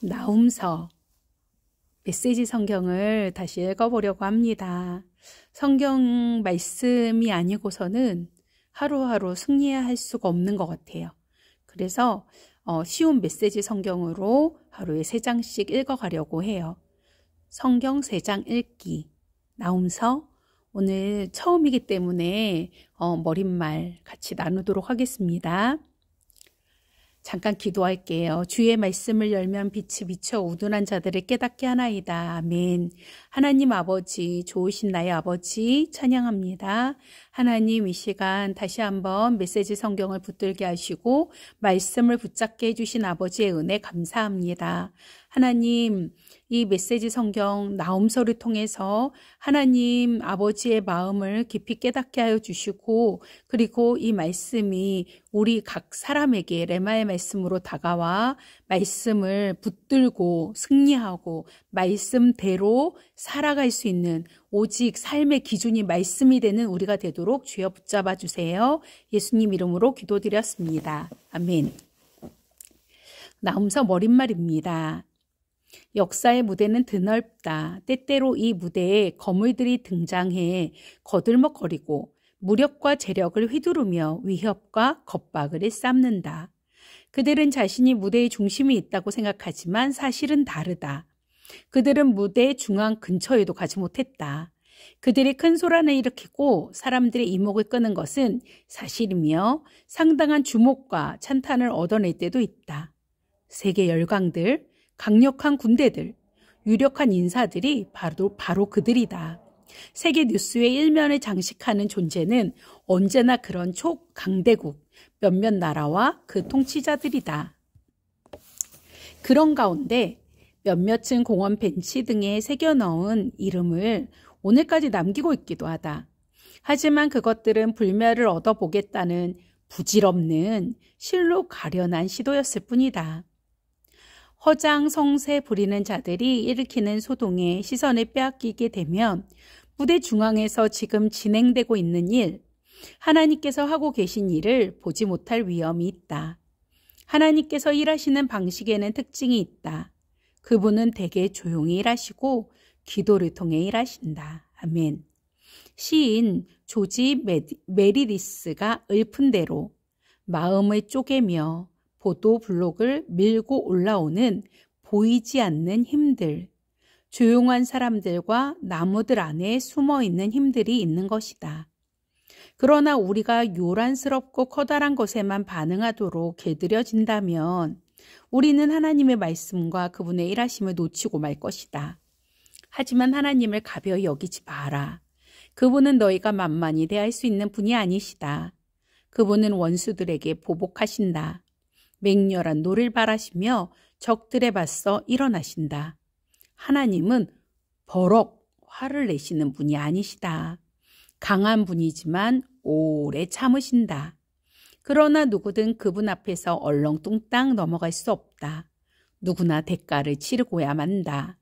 나훔서 메시지 성경을 다시 읽어보려고 합니다. 성경 말씀이 아니고서는 하루하루 승리할 수가 없는 것 같아요. 그래서 쉬운 메시지 성경으로 하루에 3장씩 읽어가려고 해요. 성경 3장 읽기, 나훔서. 오늘 처음이기 때문에 머릿말 같이 나누도록 하겠습니다. 잠깐 기도할게요. 주의 말씀을 열면 빛이 비쳐 우둔한 자들을 깨닫게 하나이다. 아멘. 하나님 아버지, 좋으신 나의 아버지 찬양합니다. 하나님, 이 시간 다시 한번 메시지 성경을 붙들게 하시고 말씀을 붙잡게 해주신 아버지의 은혜 감사합니다. 하나님, 이 메시지 성경 나훔서를 통해서 하나님 아버지의 마음을 깊이 깨닫게 하여 주시고, 그리고 이 말씀이 우리 각 사람에게 레마의 말씀으로 다가와 말씀을 붙들고 승리하고 말씀대로 살아갈 수 있는, 오직 삶의 기준이 말씀이 되는 우리가 되도록 주여 붙잡아 주세요. 예수님 이름으로 기도드렸습니다. 아멘. 나훔서 머릿말입니다. 역사의 무대는 드넓다. 때때로 이 무대에 거물들이 등장해 거들먹거리고 무력과 재력을 휘두르며 위협과 겁박을 쌓는다. 그들은 자신이 무대의 중심이 있다고 생각하지만 사실은 다르다. 그들은 무대의 중앙 근처에도 가지 못했다. 그들이 큰 소란을 일으키고 사람들의 이목을 끄는 것은 사실이며 상당한 주목과 찬탄을 얻어낼 때도 있다. 세계 열강들, 강력한 군대들, 유력한 인사들이 바로 그들이다. 세계 뉴스의 일면을 장식하는 존재는 언제나 그런 초강대국, 몇몇 나라와 그 통치자들이다. 그런 가운데 몇몇은 공원 벤치 등에 새겨넣은 이름을 오늘까지 남기고 있기도 하다. 하지만 그것들은 불멸을 얻어보겠다는 부질없는 실로 가련한 시도였을 뿐이다. 허장성세 부리는 자들이 일으키는 소동에 시선을 빼앗기게 되면 무대 중앙에서 지금 진행되고 있는 일, 하나님께서 하고 계신 일을 보지 못할 위험이 있다. 하나님께서 일하시는 방식에는 특징이 있다. 그분은 대개 조용히 일하시고 기도를 통해 일하신다. 아멘. 시인 조지 메리디스가 읊은 대로 마음을 쪼개며 보도 블록을 밀고 올라오는 보이지 않는 힘들, 조용한 사람들과 나무들 안에 숨어있는 힘들이 있는 것이다. 그러나 우리가 요란스럽고 커다란 것에만 반응하도록 길들여진다면 우리는 하나님의 말씀과 그분의 일하심을 놓치고 말 것이다. 하지만 하나님을 가벼이 여기지 마라. 그분은 너희가 만만히 대할 수 있는 분이 아니시다. 그분은 원수들에게 보복하신다. 맹렬한 노를 바라시며 적들에 맞서 일어나신다. 하나님은 버럭 화를 내시는 분이 아니시다. 강한 분이지만 오래 참으신다. 그러나 누구든 그분 앞에서 얼렁뚱땅 넘어갈 수 없다. 누구나 대가를 치르고야 만다.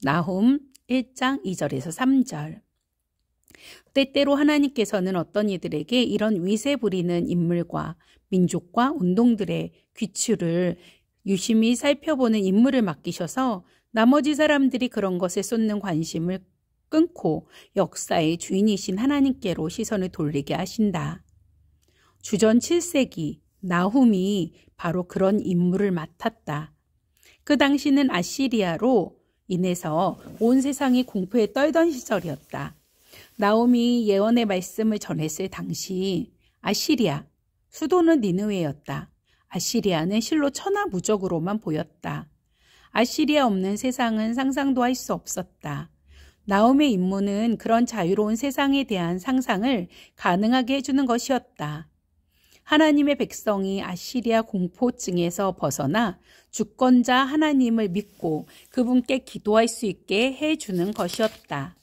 나훔 1장 2절에서 3절. 때때로 하나님께서는 어떤 이들에게 이런 위세 부리는 인물과 민족과 운동들의 귀추를 유심히 살펴보는 임무를 맡기셔서 나머지 사람들이 그런 것에 쏟는 관심을 끊고 역사의 주인이신 하나님께로 시선을 돌리게 하신다. 주전 7세기 나훔이 바로 그런 임무를 맡았다. 그 당시는 아시리아로 인해서 온 세상이 공포에 떨던 시절이었다. 나훔이 예언의 말씀을 전했을 당시 아시리아, 수도는 니느웨였다. 아시리아는 실로 천하무적으로만 보였다. 아시리아 없는 세상은 상상도 할 수 없었다. 나훔의 임무는 그런 자유로운 세상에 대한 상상을 가능하게 해주는 것이었다. 하나님의 백성이 아시리아 공포증에서 벗어나 주권자 하나님을 믿고 그분께 기도할 수 있게 해주는 것이었다.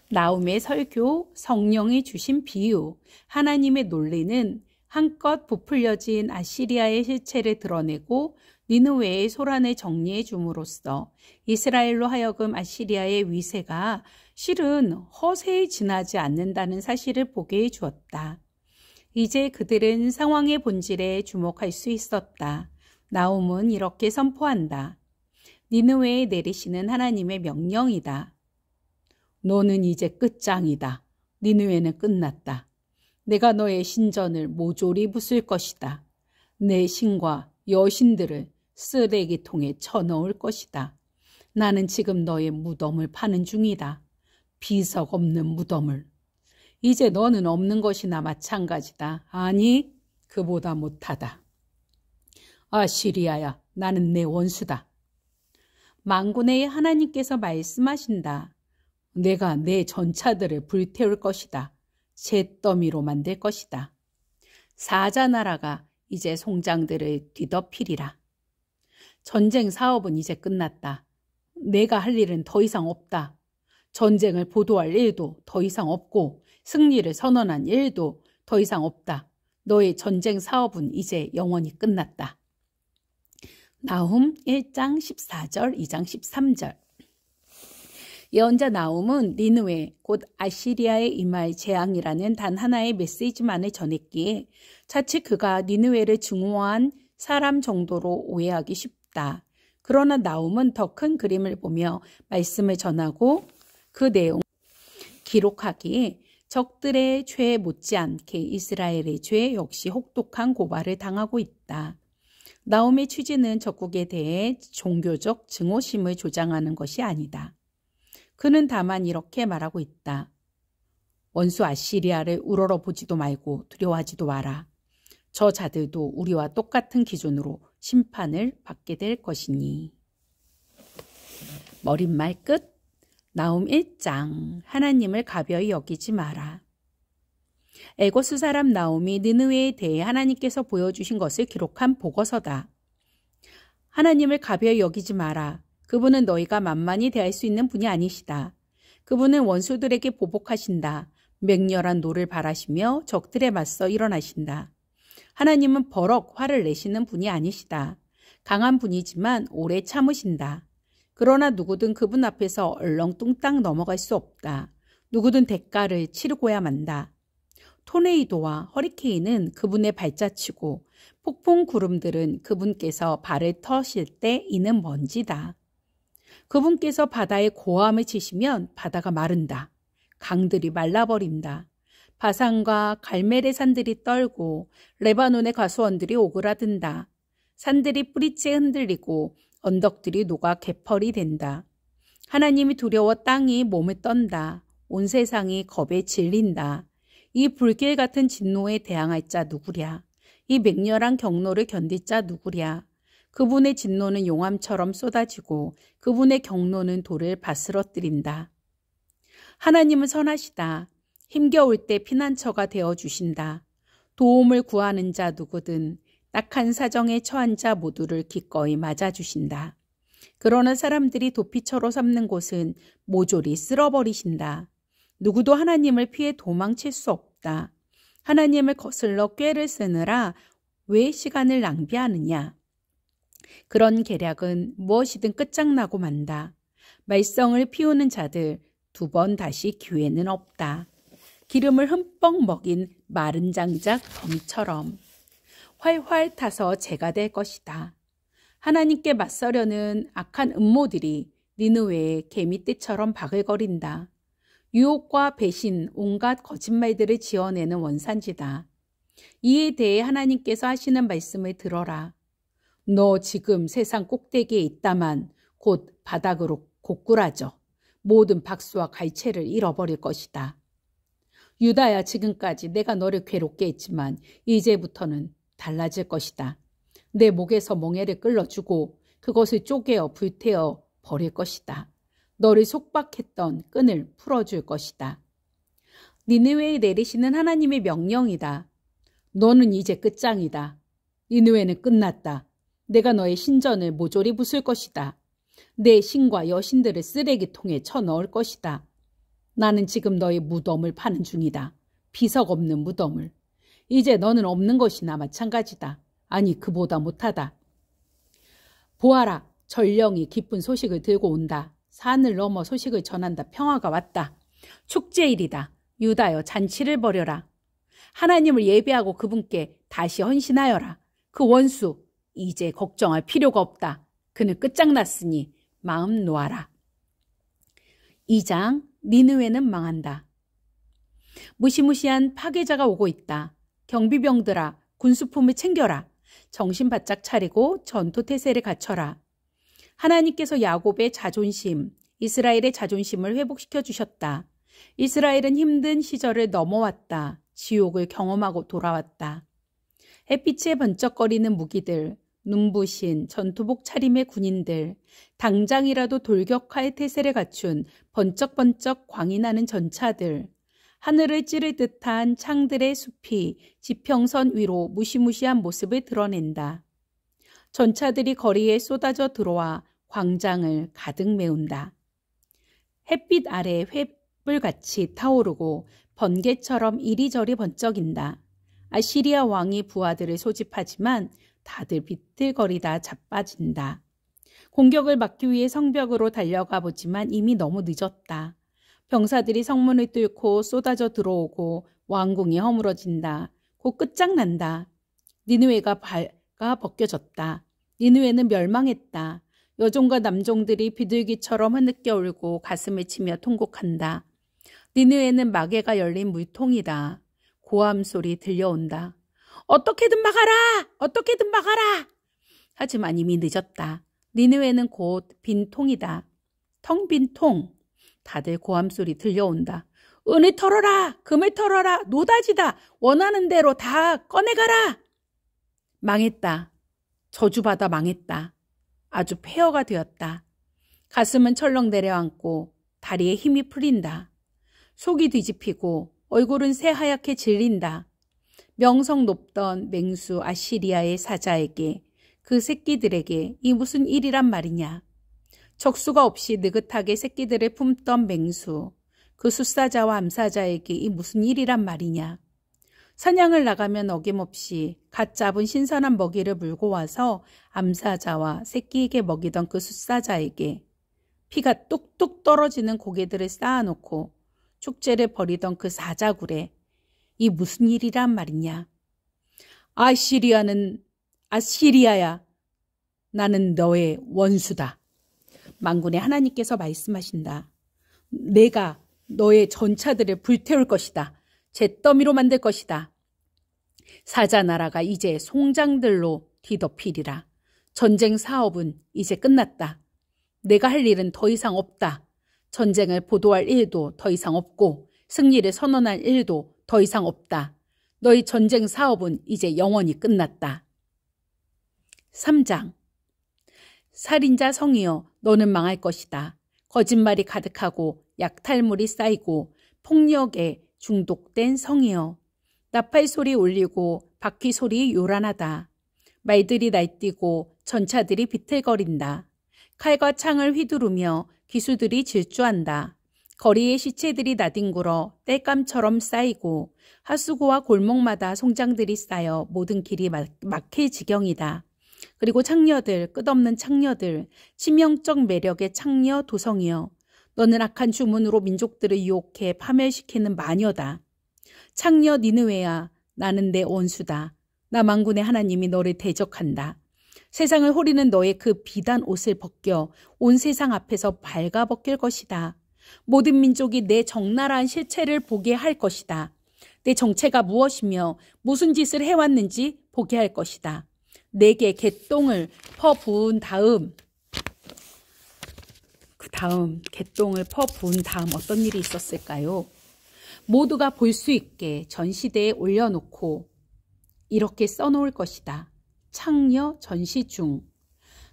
나훔의 설교, 성령이 주신 비유, 하나님의 논리는 한껏 부풀려진 아시리아의 실체를 드러내고 니느웨의 소란을 정리해 줌으로써 이스라엘로 하여금 아시리아의 위세가 실은 허세에 지나지 않는다는 사실을 보게 해 주었다. 이제 그들은 상황의 본질에 주목할 수 있었다. 나훔은 이렇게 선포한다. 니느웨에 내리시는 하나님의 명령이다. 너는 이제 끝장이다. 니느웨는 끝났다. 내가 너의 신전을 모조리 부술 것이다. 내 신과 여신들을 쓰레기통에 쳐넣을 것이다. 나는 지금 너의 무덤을 파는 중이다. 비석 없는 무덤을. 이제 너는 없는 것이나 마찬가지다. 아니, 그보다 못하다. 아시리아야, 나는 내 원수다. 만군의 하나님께서 말씀하신다. 내가 내 전차들을 불태울 것이다. 잿더미로 만들 것이다. 사자나라가 이제 송장들을 뒤덮이리라. 전쟁 사업은 이제 끝났다. 내가 할 일은 더 이상 없다. 전쟁을 보도할 일도 더 이상 없고 승리를 선언한 일도 더 이상 없다. 너의 전쟁 사업은 이제 영원히 끝났다. 나훔 1장 14절, 2장 13절. 예언자 나훔은 니느웨 곧 아시리아에 임할 재앙이라는 단 하나의 메시지만을 전했기에 차츰 그가 니느웨를 증오한 사람 정도로 오해하기 쉽다. 그러나 나훔은 더 큰 그림을 보며 말씀을 전하고 그 내용을 기록하기에 적들의 죄 못지않게 이스라엘의 죄 역시 혹독한 고발을 당하고 있다. 나훔의 취지는 적국에 대해 종교적 증오심을 조장하는 것이 아니다. 그는 다만 이렇게 말하고 있다. 원수 아시리아를 우러러보지도 말고 두려워하지도 마라. 저 자들도 우리와 똑같은 기준으로 심판을 받게 될 것이니. 머릿말 끝. 나훔 1장. 하나님을 가벼이 여기지 마라. 에고스 사람 나훔이 느느웨에 대해 하나님께서 보여주신 것을 기록한 보고서다. 하나님을 가벼이 여기지 마라. 그분은 너희가 만만히 대할 수 있는 분이 아니시다. 그분은 원수들에게 보복하신다. 맹렬한 노를 바라시며 적들에 맞서 일어나신다. 하나님은 버럭 화를 내시는 분이 아니시다. 강한 분이지만 오래 참으신다. 그러나 누구든 그분 앞에서 얼렁뚱땅 넘어갈 수 없다. 누구든 대가를 치르고야 만다. 토네이도와 허리케인은 그분의 발자취고 폭풍 구름들은 그분께서 발을 터실 때 이는 먼지다. 그분께서 바다에 고함을 치시면 바다가 마른다. 강들이 말라버린다. 바산과 갈멜의 산들이 떨고 레바논의 과수원들이 오그라든다. 산들이 뿌리째 흔들리고 언덕들이 녹아 개펄이 된다. 하나님이 두려워 땅이 몸을 떤다. 온 세상이 겁에 질린다. 이 불길 같은 진노에 대항할 자 누구랴. 이 맹렬한 경로를 견딜 자 누구랴. 그분의 진노는 용암처럼 쏟아지고 그분의 경로는 돌을 바스러뜨린다. 하나님은 선하시다. 힘겨울 때 피난처가 되어주신다. 도움을 구하는 자 누구든 딱한 사정에 처한 자 모두를 기꺼이 맞아주신다. 그러나 사람들이 도피처로 삼는 곳은 모조리 쓸어버리신다. 누구도 하나님을 피해 도망칠 수 없다. 하나님을 거슬러 꾀를 쓰느라 왜 시간을 낭비하느냐. 그런 계략은 무엇이든 끝장나고 만다. 말썽을 피우는 자들 두 번 다시 기회는 없다. 기름을 흠뻑 먹인 마른 장작 더미처럼 활활 타서 재가 될 것이다. 하나님께 맞서려는 악한 음모들이 니느웨의 개미떼처럼 바글거린다. 유혹과 배신, 온갖 거짓말들을 지어내는 원산지다. 이에 대해 하나님께서 하시는 말씀을 들어라. 너 지금 세상 꼭대기에 있다만 곧 바닥으로 고꾸라져 모든 박수와 갈채를 잃어버릴 것이다. 유다야, 지금까지 내가 너를 괴롭게 했지만 이제부터는 달라질 것이다. 내 목에서 멍에를 끌어주고 그것을 쪼개어 불태워 버릴 것이다. 너를 속박했던 끈을 풀어줄 것이다. 니느웨에 내리시는 하나님의 명령이다. 너는 이제 끝장이다. 니느웨는 끝났다. 내가 너의 신전을 모조리 부술 것이다. 내 신과 여신들을 쓰레기통에 쳐넣을 것이다. 나는 지금 너의 무덤을 파는 중이다. 비석 없는 무덤을. 이제 너는 없는 것이나 마찬가지다. 아니, 그보다 못하다. 보아라, 전령이 기쁜 소식을 들고 온다. 산을 넘어 소식을 전한다. 평화가 왔다. 축제일이다. 유다여, 잔치를 벌여라. 하나님을 예배하고 그분께 다시 헌신하여라. 그 원수 이제 걱정할 필요가 없다. 그는 끝장났으니 마음 놓아라. 2장 니느웨는 망한다. 무시무시한 파괴자가 오고 있다. 경비병들아, 군수품을 챙겨라. 정신 바짝 차리고 전투태세를 갖춰라. 하나님께서 야곱의 자존심, 이스라엘의 자존심을 회복시켜 주셨다. 이스라엘은 힘든 시절을 넘어왔다. 지옥을 경험하고 돌아왔다. 햇빛에 번쩍거리는 무기들, 눈부신 전투복 차림의 군인들, 당장이라도 돌격할 태세를 갖춘 번쩍번쩍 광이 나는 전차들, 하늘을 찌를 듯한 창들의 숲이 지평선 위로 무시무시한 모습을 드러낸다. 전차들이 거리에 쏟아져 들어와 광장을 가득 메운다. 햇빛 아래 횃불같이 타오르고 번개처럼 이리저리 번쩍인다. 아시리아 왕이 부하들을 소집하지만 다들 비틀거리다 자빠진다. 공격을 막기 위해 성벽으로 달려가 보지만 이미 너무 늦었다. 병사들이 성문을 뚫고 쏟아져 들어오고 왕궁이 허물어진다. 곧 끝장난다. 니느웨가 발가 벗겨졌다. 니느웨는 멸망했다. 여종과 남종들이 비둘기처럼 흐느껴 울고 가슴을 치며 통곡한다. 니느웨는 마개가 열린 물통이다. 고함 소리 들려온다. 어떻게든 막아라! 어떻게든 막아라! 하지만 이미 늦었다. 니느웨는 곧 빈 통이다. 텅 빈 통. 다들 고함 소리 들려온다. 은을 털어라! 금을 털어라! 노다지다! 원하는 대로 다 꺼내가라! 망했다. 저주받아 망했다. 아주 폐허가 되었다. 가슴은 철렁 내려앉고 다리에 힘이 풀린다. 속이 뒤집히고 얼굴은 새하얗게 질린다. 명성 높던 맹수 아시리아의 사자에게 그 새끼들에게 이 무슨 일이란 말이냐. 적수가 없이 느긋하게 새끼들을 품던 맹수, 그 숫사자와 암사자에게 이 무슨 일이란 말이냐. 사냥을 나가면 어김없이 갓 잡은 신선한 먹이를 물고 와서 암사자와 새끼에게 먹이던 그 숫사자에게 피가 뚝뚝 떨어지는 고개들을 쌓아놓고 축제를 벌이던 그 사자굴에 이 무슨 일이란 말이냐. 아시리아야, 나는 너의 원수다. 만군의 하나님께서 말씀하신다. 내가 너의 전차들을 불태울 것이다. 잿더미로 만들 것이다. 사자나라가 이제 송장들로 뒤덮이리라. 전쟁 사업은 이제 끝났다. 내가 할 일은 더 이상 없다. 전쟁을 보도할 일도 더 이상 없고 승리를 선언할 일도 더 이상 없다. 너희 전쟁 사업은 이제 영원히 끝났다. 3장. 살인자 성이여, 너는 망할 것이다. 거짓말이 가득하고 약탈물이 쌓이고 폭력에 중독된 성이여. 나팔 소리 울리고 바퀴 소리 요란하다. 말들이 날뛰고 전차들이 비틀거린다. 칼과 창을 휘두르며 기수들이 질주한다. 거리에 시체들이 나뒹굴어 땔감처럼 쌓이고 하수구와 골목마다 송장들이 쌓여 모든 길이 막힐 지경이다. 그리고 창녀들, 끝없는 창녀들, 치명적 매력의 창녀 도성이여. 너는 악한 주문으로 민족들을 유혹해 파멸시키는 마녀다. 창녀 니느웨야, 나는 내 원수다. 나 만군의 하나님이 너를 대적한다. 세상을 호리는 너의 그 비단 옷을 벗겨 온 세상 앞에서 발가벗길 것이다. 모든 민족이 내 적나라한 실체를 보게 할 것이다. 내 정체가 무엇이며 무슨 짓을 해왔는지 보게 할 것이다. 내게 개똥을 퍼부은 다음 개똥을 퍼부은 다음 어떤 일이 있었을까요? 모두가 볼 수 있게 전시대에 올려놓고 이렇게 써놓을 것이다. 창녀 전시 중.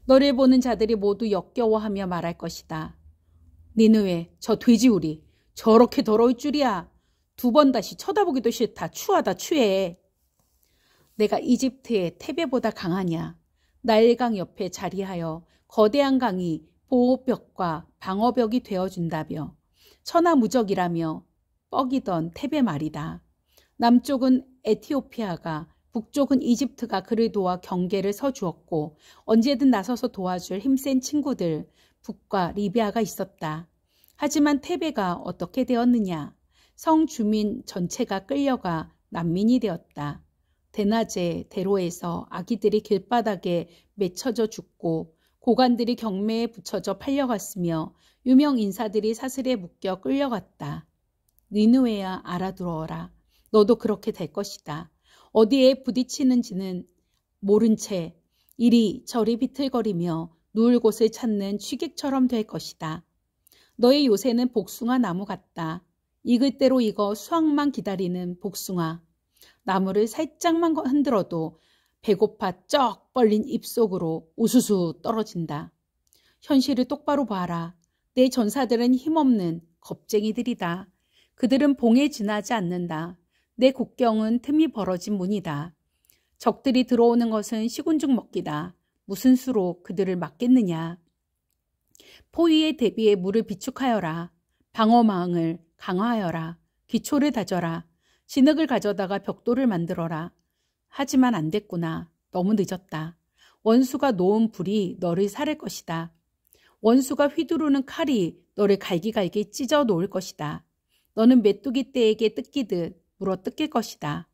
너를 보는 자들이 모두 역겨워하며 말할 것이다. 니느웨, 저 돼지우리 저렇게 더러울 줄이야. 2번 다시 쳐다보기도 싫다. 추하다 추해. 내가 이집트의 테베보다 강하냐. 나일강 옆에 자리하여 거대한 강이 보호벽과 방어벽이 되어준다며 천하무적이라며 뻐기던 테베 말이다. 남쪽은 에티오피아가 북쪽은 이집트가 그를 도와 경계를 서주었고 언제든 나서서 도와줄 힘센 친구들 북과 리비아가 있었다. 하지만 테베가 어떻게 되었느냐. 성 주민 전체가 끌려가 난민이 되었다. 대낮에 대로에서 아기들이 길바닥에 맺혀져 죽고 고관들이 경매에 붙여져 팔려갔으며 유명 인사들이 사슬에 묶여 끌려갔다. 니느웨야 알아들어라. 너도 그렇게 될 것이다. 어디에 부딪히는지는 모른 채 이리저리 비틀거리며 누울 곳을 찾는 취객처럼 될 것이다. 너의 요새는 복숭아 나무 같다. 익을 대로 익어 수확만 기다리는 복숭아. 나무를 살짝만 흔들어도 배고파 쩍 벌린 입속으로 우수수 떨어진다. 현실을 똑바로 봐라. 내 전사들은 힘없는 겁쟁이들이다. 그들은 봉에 지나지 않는다. 내 국경은 틈이 벌어진 문이다. 적들이 들어오는 것은 시군죽 먹기다. 무슨 수로 그들을 막겠느냐. 포위에 대비해 물을 비축하여라. 방어망을 강화하여라. 기초를 다져라. 진흙을 가져다가 벽돌을 만들어라. 하지만 안 됐구나. 너무 늦었다. 원수가 놓은 불이 너를 사를 것이다. 원수가 휘두르는 칼이 너를 갈기갈기 찢어 놓을 것이다. 너는 메뚜기 떼에게 뜯기듯 물어 뜯길 것이다.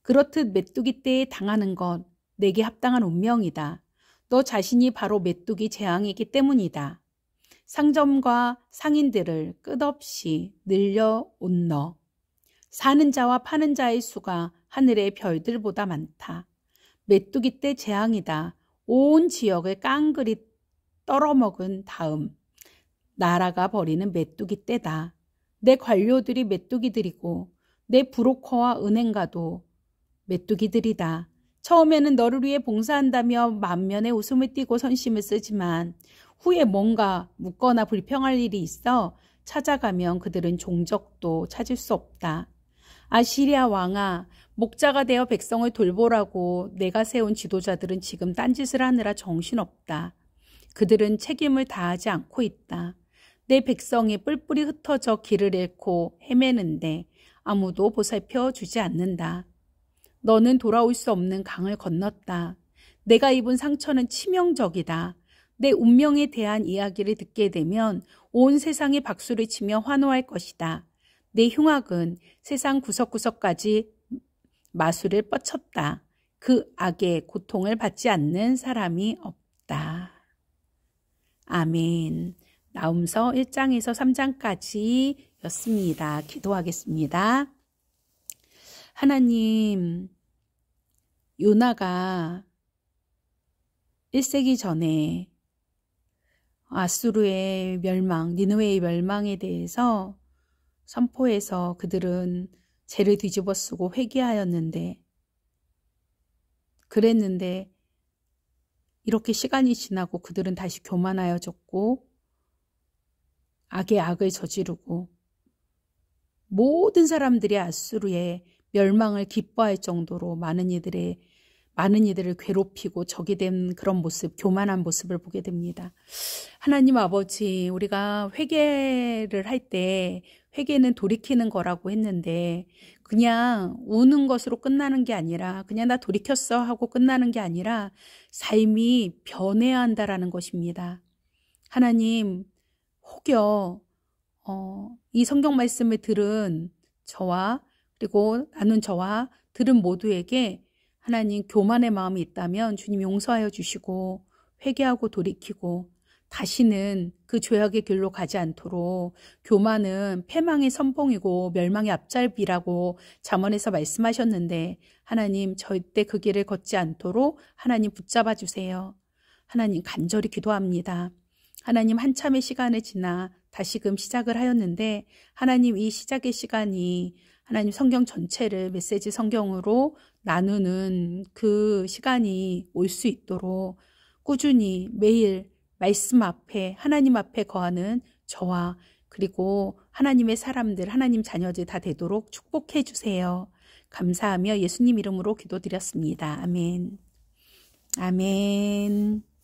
그렇듯 메뚜기 떼에 당하는 건 내게 합당한 운명이다. 너 자신이 바로 메뚜기 재앙이기 때문이다. 상점과 상인들을 끝없이 늘려온 너. 사는 자와 파는 자의 수가 하늘의 별들보다 많다. 메뚜기 떼 재앙이다. 온 지역을 깡그리 떨어먹은 다음 나라가 버리는 메뚜기 떼다. 내 관료들이 메뚜기들이고 내 브로커와 은행가도 메뚜기들이다. 처음에는 너를 위해 봉사한다며 만면에 웃음을 띠고 선심을 쓰지만 후에 뭔가 묻거나 불평할 일이 있어 찾아가면 그들은 종적도 찾을 수 없다. 아시리아 왕아, 목자가 되어 백성을 돌보라고 내가 세운 지도자들은 지금 딴짓을 하느라 정신없다. 그들은 책임을 다하지 않고 있다. 내 백성이 뿔뿔이 흩어져 길을 잃고 헤매는데 아무도 보살펴 주지 않는다. 너는 돌아올 수 없는 강을 건넜다. 내가 입은 상처는 치명적이다. 내 운명에 대한 이야기를 듣게 되면 온 세상이 박수를 치며 환호할 것이다. 내 흉악은 세상 구석구석까지 마술을 뻗쳤다. 그 악의 고통을 받지 않는 사람이 없다. 아멘. 나훔서 1장에서 3장까지 였습니다. 기도하겠습니다. 하나님, 요나가 1세기 전에 아수르의 멸망, 니느웨의 멸망에 대해서 선포해서 그들은 죄를 뒤집어 쓰고 회개하였는데, 그랬는데 이렇게 시간이 지나고 그들은 다시 교만하여졌고 악의 악을 저지르고 모든 사람들이 아수르의 멸망을 기뻐할 정도로 많은 이들을 괴롭히고 적이 된 그런 모습, 교만한 모습을 보게 됩니다. 하나님 아버지, 우리가 회개를 할 때 회개는 돌이키는 거라고 했는데 그냥 우는 것으로 끝나는 게 아니라 그냥 나 돌이켰어 하고 끝나는 게 아니라 삶이 변해야 한다라는 것입니다. 하나님, 혹여 이 성경 말씀을 들은 저와 그리고 나눈 저와 들은 모두에게 하나님 교만의 마음이 있다면 주님 용서하여 주시고 회개하고 돌이키고 다시는 그 죄악의 길로 가지 않도록, 교만은 패망의 선봉이고 멸망의 앞잡이라고 잠언에서 말씀하셨는데 하나님 절대 그 길을 걷지 않도록 하나님 붙잡아 주세요. 하나님 간절히 기도합니다. 하나님 한참의 시간을 지나 다시금 시작을 하였는데 하나님 이 시작의 시간이 하나님 성경 전체를 메시지 성경으로 나누는 그 시간이 올 수 있도록 꾸준히 매일 말씀 앞에 하나님 앞에 거하는 저와 그리고 하나님의 사람들, 하나님 자녀들 다 되도록 축복해 주세요. 감사하며 예수님 이름으로 기도드렸습니다. 아멘. 아멘.